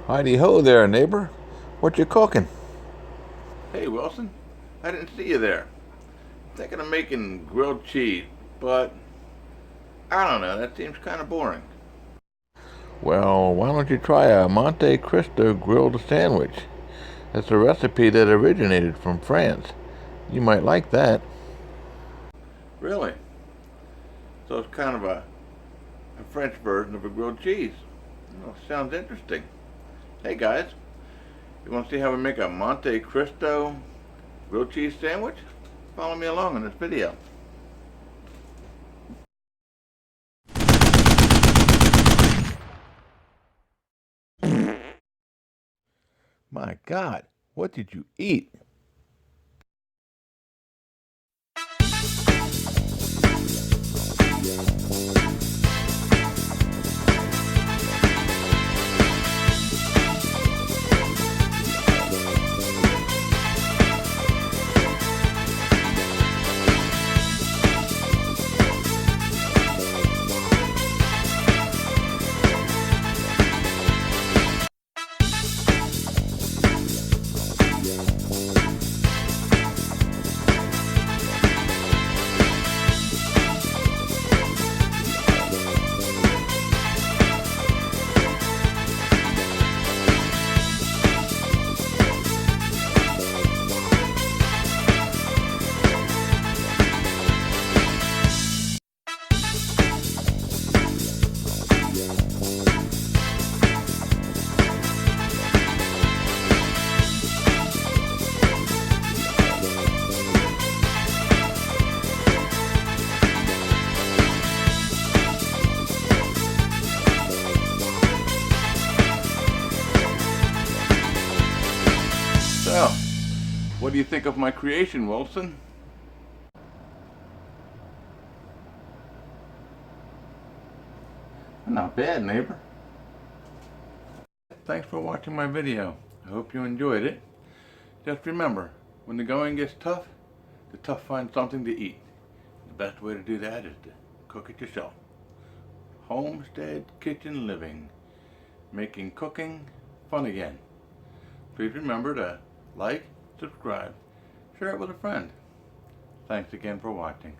Heidi ho there, neighbor. What you cooking? Hey Wilson, I didn't see you there. Thinking of making grilled cheese, but I don't know, that seems kind of boring. Well, why don't you try a Monte Cristo Grilled Sandwich? It's a recipe that originated from France. You might like that. Really? So it's kind of a French version of a grilled cheese. Sounds interesting. Hey guys, you want to see how we make a Monte Cristo grilled cheese sandwich? Follow me along in this video. My God, what did you eat? So, what do you think of my creation, Wilson? Not bad, neighbor. Thanks for watching my video. I hope you enjoyed it. Just remember, when the going gets tough, the tough find something to eat. The best way to do that is to cook it yourself. Homestead kitchen living, making cooking fun again. Please remember to like, subscribe, share it with a friend. Thanks again for watching.